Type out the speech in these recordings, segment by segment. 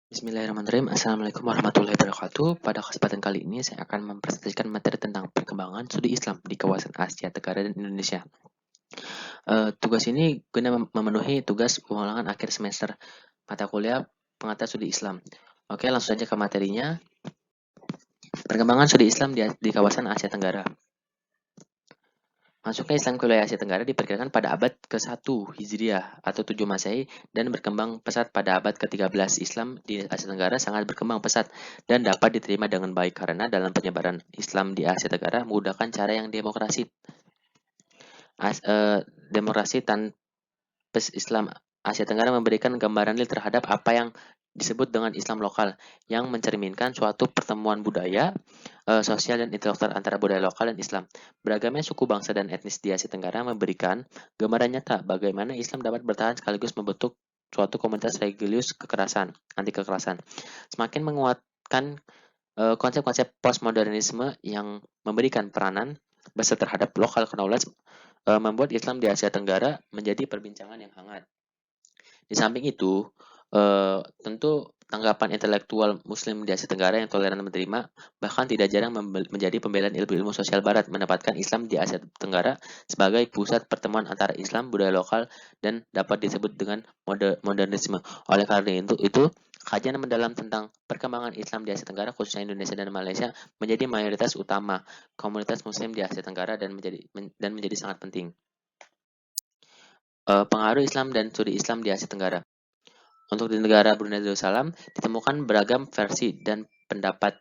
Bismillahirrahmanirrahim. Assalamualaikum warahmatullahi wabarakatuh. Pada kesempatan kali ini saya akan mempresentasikan materi tentang perkembangan studi Islam di kawasan Asia Tenggara dan Indonesia. Tugas ini guna memenuhi tugas pengulangan akhir semester mata kuliah pengantar studi Islam. Oke, langsung saja ke materinya. Perkembangan studi Islam di kawasan Asia Tenggara. Masuknya Islam ke wilayah Asia Tenggara diperkirakan pada abad ke-1 Hijriah atau 7 Masehi dan berkembang pesat pada abad ke-13. Islam di Asia Tenggara sangat berkembang pesat dan dapat diterima dengan baik karena dalam penyebaran Islam di Asia Tenggara menggunakan cara yang demokrasi tanpa Islam. Asia Tenggara memberikan gambaran real terhadap apa yang disebut dengan Islam lokal yang mencerminkan suatu pertemuan budaya, sosial dan intelektual antara budaya lokal dan Islam. Beragamnya suku bangsa dan etnis di Asia Tenggara memberikan gambaran nyata bagaimana Islam dapat bertahan sekaligus membentuk suatu komunitas religius anti kekerasan. Semakin menguatkan konsep-konsep postmodernisme yang memberikan peranan besar terhadap local knowledge membuat Islam di Asia Tenggara menjadi perbincangan yang hangat. Di samping itu, tentu tanggapan intelektual Muslim di Asia Tenggara yang toleran menerima, bahkan tidak jarang menjadi pembelaan ilmu-ilmu sosial Barat, menempatkan Islam di Asia Tenggara sebagai pusat pertemuan antara Islam, budaya lokal, dan dapat disebut dengan modernisme. Oleh karena itu kajian mendalam tentang perkembangan Islam di Asia Tenggara, khususnya Indonesia dan Malaysia, menjadi mayoritas utama komunitas Muslim di Asia Tenggara dan menjadi sangat penting. Pengaruh Islam dan studi Islam di Asia Tenggara. Untuk di negara Brunei Darussalam, ditemukan beragam versi dan pendapat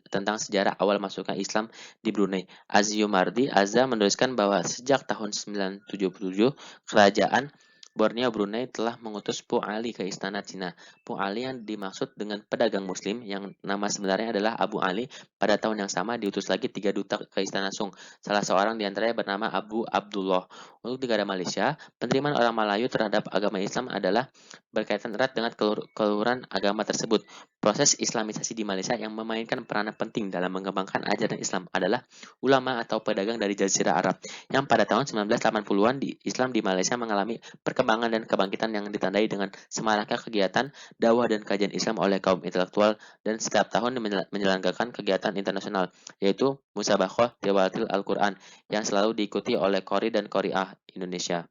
tentang sejarah awal masuknya Islam di Brunei. Azzi Azza menuliskan bahwa sejak tahun 977, kerajaan Borneo Brunei telah mengutus Pu Ali ke istana Cina. Pu Ali yang dimaksud dengan pedagang muslim yang nama sebenarnya adalah Abu Ali, pada tahun yang sama diutus lagi 3 duta ke istana Sung. Salah seorang diantaranya bernama Abu Abdullah. Untuk negara Malaysia, penerimaan orang Melayu terhadap agama Islam adalah berkaitan erat dengan keluhuran agama tersebut. Proses Islamisasi di Malaysia yang memainkan peranan penting dalam mengembangkan ajaran Islam adalah ulama atau pedagang dari Jazirah Arab, yang pada tahun 1980-an Islam di Malaysia mengalami perkembangan dan kebangkitan yang ditandai dengan semaraknya kegiatan dakwah dan kajian Islam oleh kaum intelektual dan setiap tahun menyelenggarakan kegiatan internasional, yaitu Musabaqah Tilawatil Al-Quran, yang selalu diikuti oleh Qori dan Qoriah Indonesia.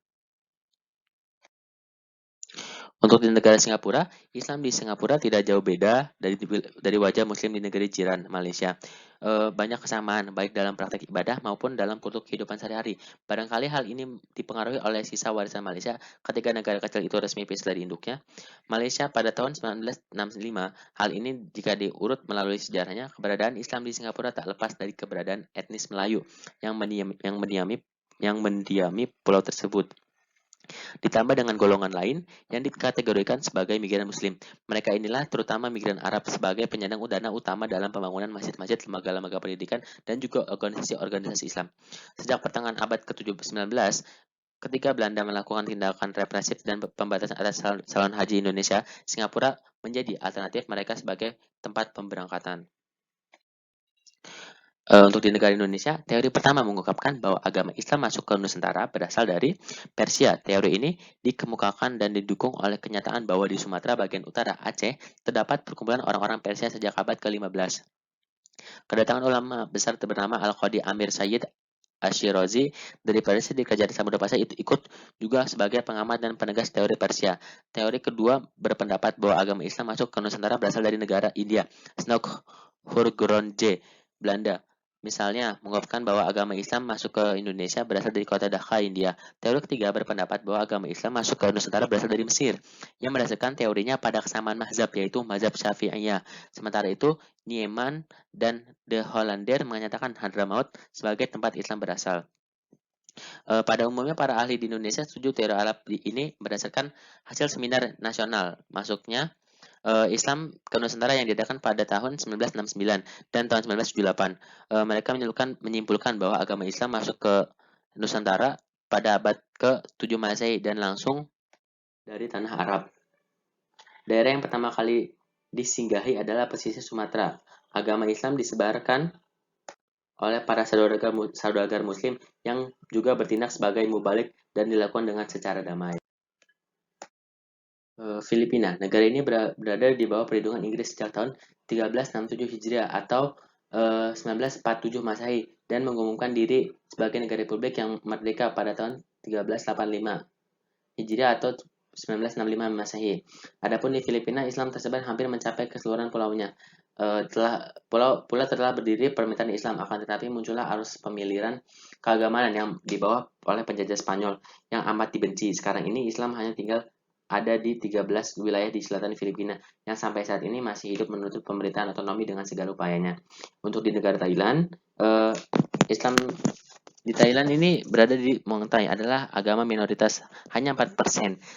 Untuk di negara Singapura, Islam di Singapura tidak jauh beda dari wajah Muslim di negeri jiran Malaysia. Banyak kesamaan baik dalam praktek ibadah maupun dalam kultur kehidupan sehari-hari. Barangkali hal ini dipengaruhi oleh sisa warisan Malaysia ketika negara kecil itu resmi pisah dari induknya. Malaysia pada tahun 1965, hal ini jika diurut melalui sejarahnya, keberadaan Islam di Singapura tak lepas dari keberadaan etnis Melayu yang mendiami pulau tersebut. Ditambah dengan golongan lain yang dikategorikan sebagai migran muslim. Mereka inilah terutama migran Arab sebagai penyandang dana utama dalam pembangunan masjid-masjid, lembaga-lembaga pendidikan, dan juga organisasi-organisasi Islam. Sejak pertengahan abad ke-19, ketika Belanda melakukan tindakan represif dan pembatasan atas calon haji Indonesia, Singapura menjadi alternatif mereka sebagai tempat pemberangkatan. Untuk di negara Indonesia, teori pertama mengungkapkan bahwa agama Islam masuk ke Nusantara berasal dari Persia. Teori ini dikemukakan dan didukung oleh kenyataan bahwa di Sumatera bagian utara Aceh terdapat perkumpulan orang-orang Persia sejak abad ke-15. Kedatangan ulama besar bernama Al-Qadi Amir Sayyid Ash-Shirazi dari Persia di Kerajaan Samudra Pasir itu ikut juga sebagai pengamat dan penegas teori Persia. Teori kedua berpendapat bahwa agama Islam masuk ke Nusantara berasal dari negara India. Snoek Hurgronje, Belanda. Misalnya, mengungkapkan bahwa agama Islam masuk ke Indonesia berasal dari kota Dhaka, India. Teori ketiga berpendapat bahwa agama Islam masuk ke Nusantara berasal dari Mesir, yang berdasarkan teorinya pada kesamaan mazhab, yaitu mazhab Syafi'iyah. Sementara itu, Nieman dan De Hollander menyatakan Hadramaut sebagai tempat Islam berasal. Pada umumnya para ahli di Indonesia setuju teori Arab ini berdasarkan hasil seminar nasional masuknya Islam ke Nusantara yang diadakan pada tahun 1969 dan tahun 1978. Mereka menyimpulkan bahwa agama Islam masuk ke Nusantara pada abad ke-7 Masehi dan langsung dari tanah Arab. Daerah yang pertama kali disinggahi adalah pesisir Sumatera. Agama Islam disebarkan oleh para saudagar muslim yang juga bertindak sebagai mubalik dan dilakukan dengan secara damai. Filipina. Negara ini berada di bawah perlindungan Inggris sejak tahun 1367 Hijriah atau 1947 Masehi dan mengumumkan diri sebagai negara republik yang merdeka pada tahun 1385 Hijriah atau 1965 Masehi. Adapun di Filipina, Islam tersebar hampir mencapai keseluruhan pulaunya. Pulau telah berdiri permintaan Islam, akan tetapi muncullah arus pemilihan keagamaan yang dibawa oleh penjajah Spanyol yang amat dibenci. Sekarang ini Islam hanya tinggal ada di 13 wilayah di selatan Filipina yang sampai saat ini masih hidup menuntut pemerintahan otonomi dengan segala upayanya. Untuk di negara Thailand, Islam di Thailand ini berada di Muang Thai adalah agama minoritas, hanya 4%.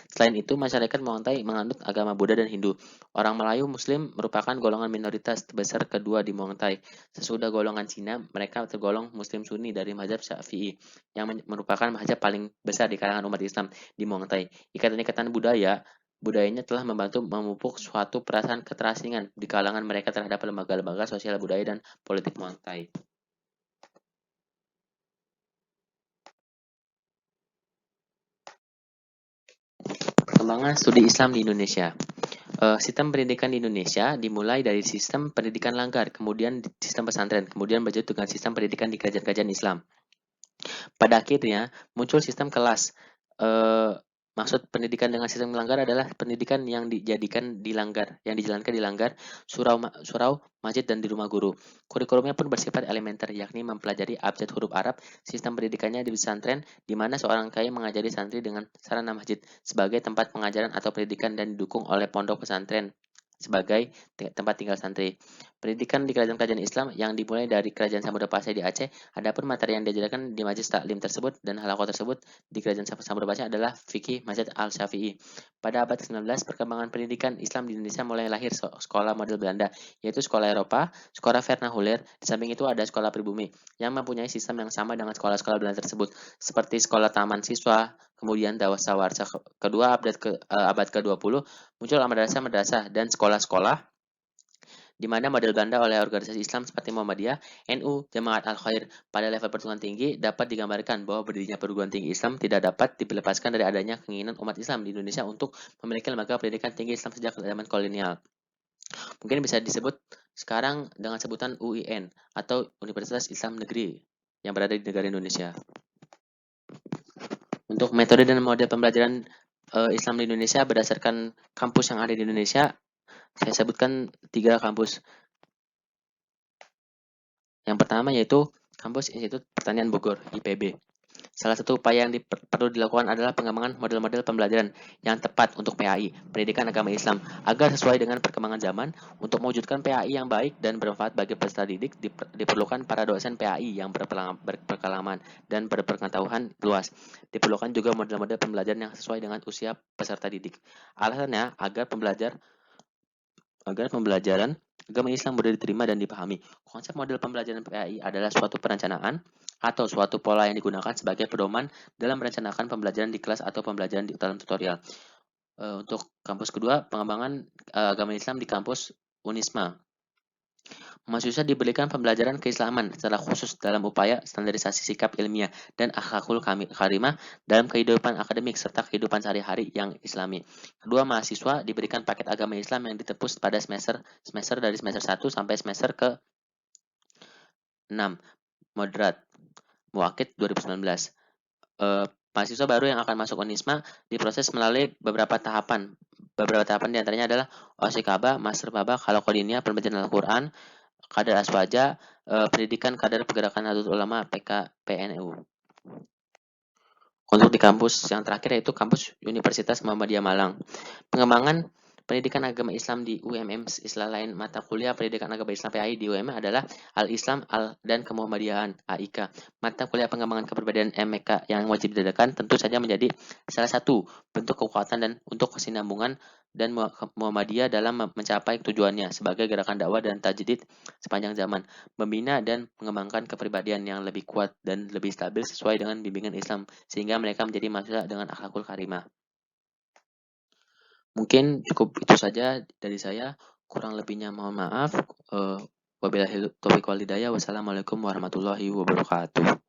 Selain itu, masyarakat Muang Thai menganut agama Buddha dan Hindu. Orang Melayu Muslim merupakan golongan minoritas terbesar kedua di Muang Thai. Sesudah golongan Cina, mereka tergolong Muslim Sunni dari mazhab Syafi'i, yang merupakan mazhab paling besar di kalangan umat Islam di Muang Thai. Ikatan-ikatan budayanya telah membantu memupuk suatu perasaan keterasingan di kalangan mereka terhadap lembaga-lembaga sosial budaya dan politik Muang Thai. Perkembangan studi Islam di Indonesia. Sistem pendidikan di Indonesia dimulai dari sistem pendidikan langgar, kemudian sistem pesantren, kemudian berlanjut dengan sistem pendidikan di kerajaan-kerajaan Islam. Pada akhirnya muncul sistem kelas. Maksud pendidikan dengan sistem langgar adalah pendidikan yang dijalankan di langgar, surau, masjid, dan di rumah guru. Kurikulumnya pun bersifat elementer, yakni mempelajari abjad huruf Arab. Sistem pendidikannya di pesantren, di mana seorang kiai mengajari santri dengan sarana masjid sebagai tempat pengajaran atau pendidikan dan didukung oleh pondok pesantren sebagai tempat tinggal santri. Pendidikan di kerajaan-kerajaan Islam yang dimulai dari Kerajaan Samudra Pasai di Aceh, adapun materi yang diajarkan di majelis taklim tersebut dan halaqah tersebut di Kerajaan Samudra Pasai adalah fikih mazhab Al-Syafi'i. Pada abad ke-19, perkembangan pendidikan Islam di Indonesia mulai lahir sekolah model Belanda, yaitu sekolah Eropa, sekolah Vernaculer. Di samping itu ada sekolah pribumi yang mempunyai sistem yang sama dengan sekolah-sekolah Belanda tersebut, seperti sekolah taman siswa. Kemudian dasawarsa kedua abad ke-20 muncul madrasah-madrasah dan sekolah-sekolah di mana model Belanda oleh organisasi Islam seperti Muhammadiyah, NU, Jamaat Al-Khair pada level perguruan tinggi dapat digambarkan bahwa berdirinya perguruan tinggi Islam tidak dapat dilepaskan dari adanya keinginan umat Islam di Indonesia untuk memiliki lembaga pendidikan tinggi Islam sejak zaman kolonial. Mungkin bisa disebut sekarang dengan sebutan UIN atau Universitas Islam Negeri yang berada di negara Indonesia. Untuk metode dan model pembelajaran Islam di Indonesia berdasarkan kampus yang ada di Indonesia, saya sebutkan 3 kampus. Yang pertama yaitu Kampus Institut Pertanian Bogor, IPB. Salah satu upaya yang perlu dilakukan adalah pengembangan model-model pembelajaran yang tepat untuk PAI, Pendidikan Agama Islam, agar sesuai dengan perkembangan zaman. Untuk mewujudkan PAI yang baik dan bermanfaat bagi peserta didik, diperlukan para dosen PAI yang berpengalaman dan berpengetahuan luas. Diperlukan juga model-model pembelajaran yang sesuai dengan usia peserta didik. Alasannya agar pembelajaran agama Islam mudah diterima dan dipahami. Konsep model pembelajaran PAI adalah suatu perencanaan atau suatu pola yang digunakan sebagai pedoman dalam merencanakan pembelajaran di kelas atau pembelajaran dalam tutorial. Untuk kampus kedua, pengembangan agama Islam di kampus Unisma. Mahasiswa diberikan pembelajaran keislaman secara khusus dalam upaya standarisasi sikap ilmiah dan akhlakul karimah dalam kehidupan akademik serta kehidupan sehari-hari yang islami. Kedua, mahasiswa diberikan paket agama Islam yang ditepus pada semester dari semester 1 sampai semester ke-6. Moderat. Muakid 2019. Mahasiswa baru yang akan masuk Unisma diproses melalui beberapa tahapan. Beberapa tahapan diantaranya adalah Osikaba, Master Baba, Khalaqodiniyah, Pembelajaran Al-Quran, Kadar Aswaja, pendidikan kadar pergerakan Nahdlatul Ulama PNU. Untuk di kampus yang terakhir yaitu kampus Universitas Muhammadiyah Malang. Pengembangan pendidikan agama Islam di UMM, istilah lain mata kuliah pendidikan agama Islam PAI di UMM adalah Al-Islam dan Kemuhammadiyahan AIK. Mata kuliah pengembangan kepribadian MEK yang wajib diadakan tentu saja menjadi salah satu bentuk kekuatan dan untuk kesinambungan dan Muhammadiyah dalam mencapai tujuannya sebagai gerakan dakwah dan tajdid sepanjang zaman, membina dan mengembangkan kepribadian yang lebih kuat dan lebih stabil sesuai dengan bimbingan Islam sehingga mereka menjadi mahasiswa dengan akhlakul karimah. Mungkin cukup itu saja dari saya, kurang lebihnya mohon maaf. Wabillahi taufiq wal hidayah. Wassalamualaikum warahmatullahi wabarakatuh.